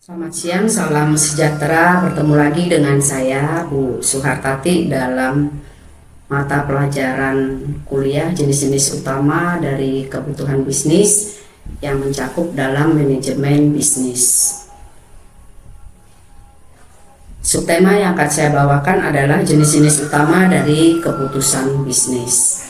Selamat siang, salam sejahtera. Bertemu lagi dengan saya, Bu Suhartati, dalam mata pelajaran kuliah jenis-jenis utama dari kebutuhan bisnis yang mencakup dalam manajemen bisnis. Subtema yang akan saya bawakan adalah jenis-jenis utama dari keputusan bisnis.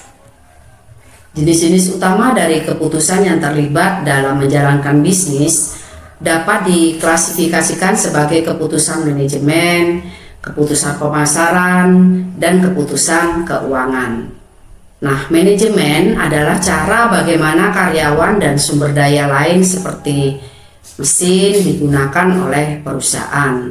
Jenis-jenis utama dari keputusan yang terlibat dalam menjalankan bisnis dapat diklasifikasikan sebagai keputusan manajemen, keputusan pemasaran, dan keputusan keuangan. Nah, manajemen adalah cara bagaimana karyawan dan sumber daya lain seperti mesin digunakan oleh perusahaan.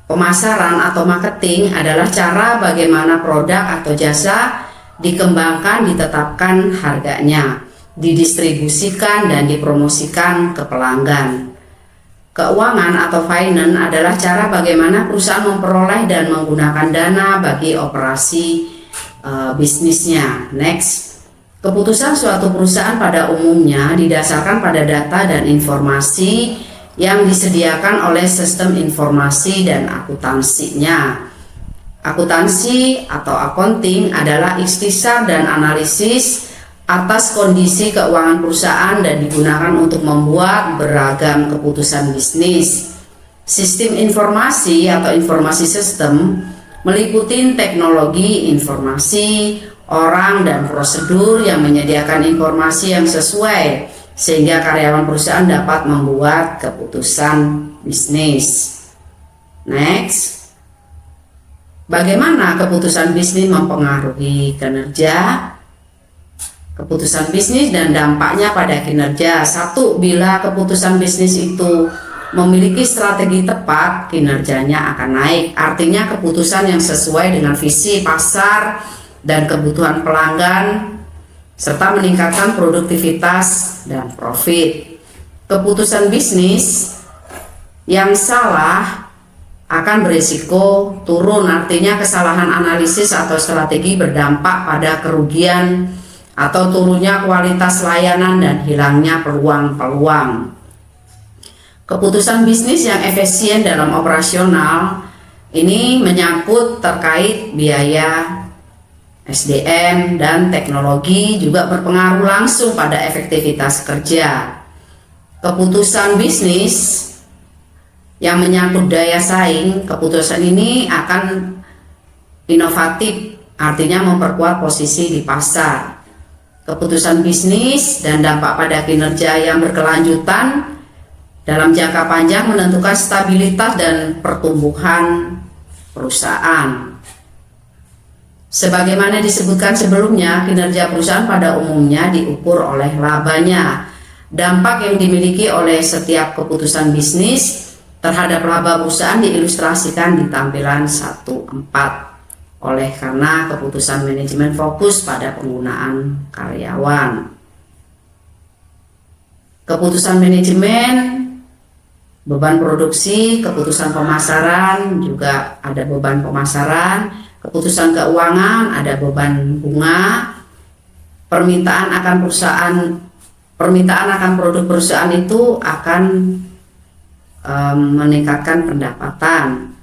Pemasaran atau marketing adalah cara bagaimana produk atau jasa dikembangkan, ditetapkan harganya, didistribusikan, dan dipromosikan ke pelanggan. Keuangan atau finance adalah cara bagaimana perusahaan memperoleh dan menggunakan dana bagi operasi bisnisnya. Next, keputusan suatu perusahaan pada umumnya didasarkan pada data dan informasi yang disediakan oleh sistem informasi dan akuntansinya. Akuntansi atau accounting adalah ikhtisar dan analisis atas kondisi keuangan perusahaan dan digunakan untuk membuat beragam keputusan bisnis. Sistem informasi atau informasi sistem meliputi teknologi informasi, orang, dan prosedur yang menyediakan informasi yang sesuai sehingga karyawan perusahaan dapat membuat keputusan bisnis. Next, bagaimana keputusan bisnis mempengaruhi kinerja? Keputusan bisnis dan dampaknya pada kinerja. 1. Bila keputusan bisnis itu memiliki strategi tepat, kinerjanya akan naik. Artinya keputusan yang sesuai dengan visi pasar dan kebutuhan pelanggan, serta meningkatkan produktivitas dan profit. Keputusan bisnis yang salah akan berisiko turun, artinya kesalahan analisis atau strategi berdampak pada kerugian atau turunnya kualitas layanan dan hilangnya peluang-peluang. Keputusan bisnis yang efisien dalam operasional ini menyangkut terkait biaya SDM dan teknologi, juga berpengaruh langsung pada efektivitas kerja. Keputusan bisnis yang menyangkut daya saing, keputusan ini akan inovatif, artinya memperkuat posisi di pasar. Keputusan bisnis dan dampak pada kinerja yang berkelanjutan dalam jangka panjang menentukan stabilitas dan pertumbuhan perusahaan. Sebagaimana disebutkan sebelumnya, kinerja perusahaan pada umumnya diukur oleh labanya. Dampak yang dimiliki oleh setiap keputusan bisnis terhadap laba perusahaan diilustrasikan di tampilan 1.4. Oleh karena keputusan manajemen fokus pada penggunaan karyawan. Keputusan manajemen, beban produksi, keputusan pemasaran, juga ada beban pemasaran, keputusan keuangan, ada beban bunga, permintaan akan produk perusahaan itu akan meningkatkan pendapatan.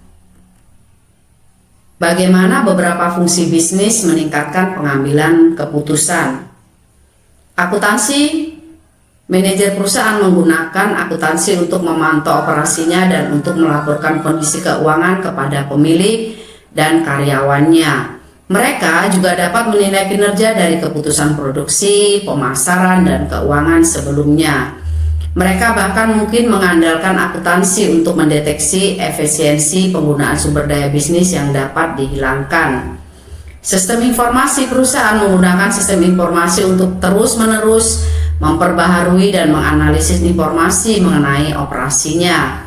Bagaimana beberapa fungsi bisnis meningkatkan pengambilan keputusan? Akuntansi, manajer perusahaan menggunakan akuntansi untuk memantau operasinya dan untuk melaporkan kondisi keuangan kepada pemilik dan karyawannya. Mereka juga dapat menilai kinerja dari keputusan produksi, pemasaran, dan keuangan sebelumnya. Mereka bahkan mungkin mengandalkan akuntansi untuk mendeteksi efisiensi penggunaan sumber daya bisnis yang dapat dihilangkan. Sistem informasi perusahaan menggunakan sistem informasi untuk terus-menerus memperbaharui dan menganalisis informasi mengenai operasinya.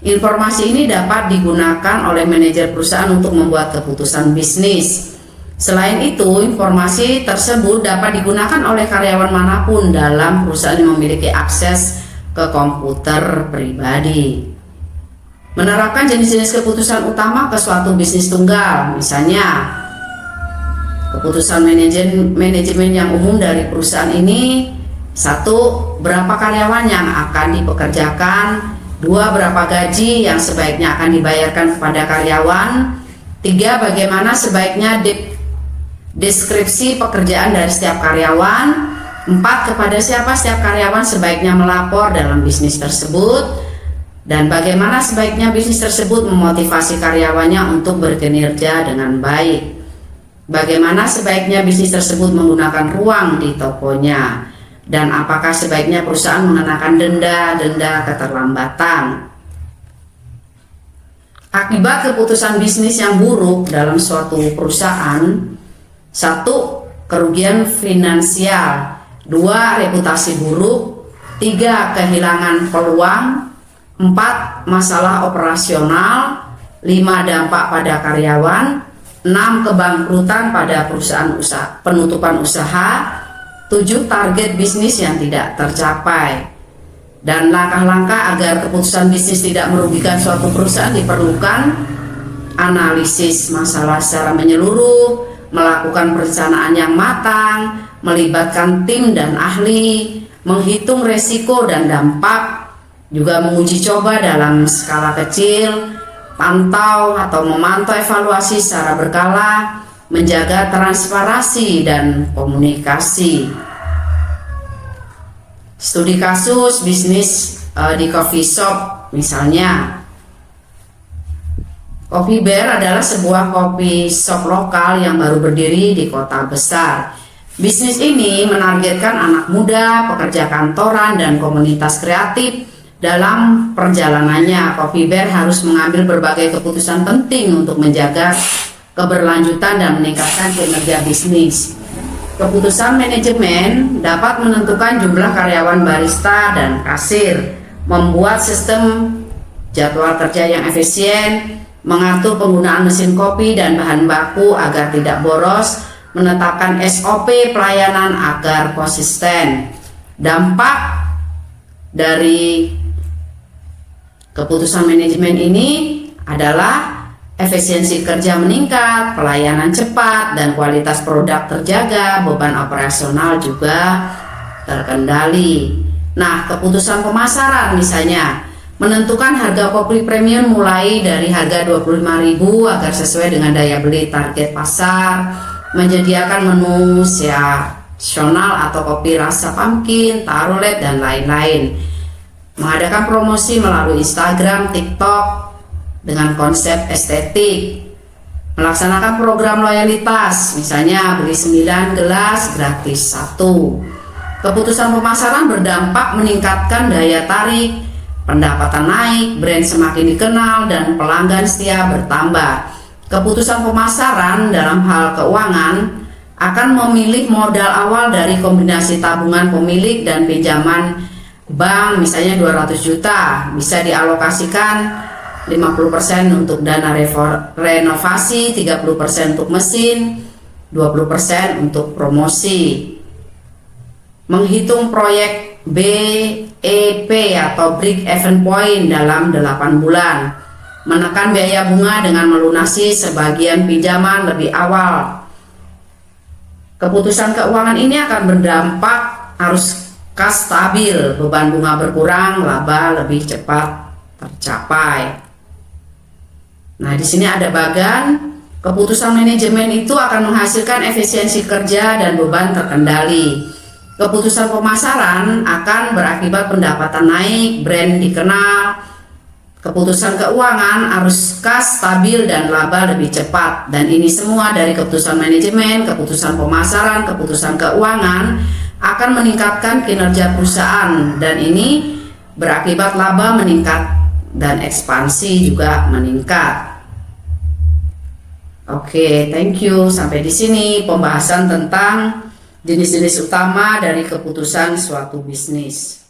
Informasi ini dapat digunakan oleh manajer perusahaan untuk membuat keputusan bisnis. Selain itu, informasi tersebut dapat digunakan oleh karyawan manapun dalam perusahaan yang memiliki akses ke komputer pribadi. Menerapkan jenis-jenis keputusan utama ke suatu bisnis tunggal, misalnya keputusan manajemen yang umum dari perusahaan ini. 1. Berapa karyawan yang akan dipekerjakan? 2. Berapa gaji yang sebaiknya akan dibayarkan kepada karyawan. 3. Bagaimana sebaiknya deskripsi pekerjaan dari setiap karyawan. 4. Kepada siapa setiap karyawan sebaiknya melapor dalam bisnis tersebut. Dan bagaimana sebaiknya bisnis tersebut memotivasi karyawannya untuk berkinerja dengan baik. Bagaimana sebaiknya bisnis tersebut menggunakan ruang di tokonya. Dan apakah sebaiknya perusahaan mengenakan denda keterlambatan. Akibat keputusan bisnis yang buruk dalam suatu perusahaan: 1. Kerugian finansial. 2. Reputasi buruk. 3. Kehilangan peluang. 4. Masalah operasional. 5. Dampak pada karyawan. 6. Kebangkrutan pada perusahaan penutupan usaha. 7. Target bisnis yang tidak tercapai. Dan langkah-langkah agar keputusan bisnis tidak merugikan suatu perusahaan diperlukan: analisis masalah secara menyeluruh, melakukan perencanaan yang matang, melibatkan tim dan ahli, menghitung resiko dan dampak, juga menguji coba dalam skala kecil, memantau evaluasi secara berkala, menjaga transparansi dan komunikasi. Studi kasus bisnis di coffee shop misalnya. Coffee Bear adalah sebuah coffee shop lokal yang baru berdiri di kota besar. Bisnis ini menargetkan anak muda, pekerja kantoran, dan komunitas kreatif. Dalam perjalanannya, Coffee Bear harus mengambil berbagai keputusan penting untuk menjaga keberlanjutan dan meningkatkan kinerja bisnis. Keputusan manajemen dapat menentukan jumlah karyawan barista dan kasir, membuat sistem jadwal kerja yang efisien, mengatur penggunaan mesin kopi dan bahan baku agar tidak boros, menetapkan SOP pelayanan agar konsisten. Dampak dari keputusan manajemen ini adalah efisiensi kerja meningkat, pelayanan cepat, dan kualitas produk terjaga, beban operasional juga terkendali. Nah, keputusan pemasaran misalnya menentukan harga kopi premium mulai dari harga 25.000 agar sesuai dengan daya beli target pasar, menyediakan menu sessional atau kopi rasa pumpkin, tarolet, dan lain-lain. Mengadakan promosi melalui Instagram, TikTok dengan konsep estetik. Melaksanakan program loyalitas, misalnya beli 9 gelas gratis 1. Keputusan pemasaran berdampak meningkatkan daya tarik, pendapatan naik, brand semakin dikenal, dan pelanggan setia bertambah. Keputusan pemasaran dalam hal keuangan akan memilih modal awal dari kombinasi tabungan pemilik dan pinjaman bank, misalnya 200 juta, bisa dialokasikan 50% untuk dana renovasi, 30% untuk mesin, 20% untuk promosi. Menghitung proyek BEP atau Break Even Point dalam 8 bulan. Menekan biaya bunga dengan melunasi sebagian pinjaman lebih awal. Keputusan keuangan ini akan berdampak arus kas stabil, beban bunga berkurang, laba lebih cepat tercapai. Nah, di sini ada bagan keputusan manajemen itu akan menghasilkan efisiensi kerja dan beban terkendali. Keputusan pemasaran akan berakibat pendapatan naik, brand dikenal. Keputusan keuangan arus kas stabil dan laba lebih cepat. Dan ini semua dari keputusan manajemen, keputusan pemasaran, keputusan keuangan akan meningkatkan kinerja perusahaan, dan ini berakibat laba meningkat dan ekspansi juga meningkat. Oke, thank you. Sampai di sini pembahasan tentang jenis-jenis utama dari keputusan suatu bisnis.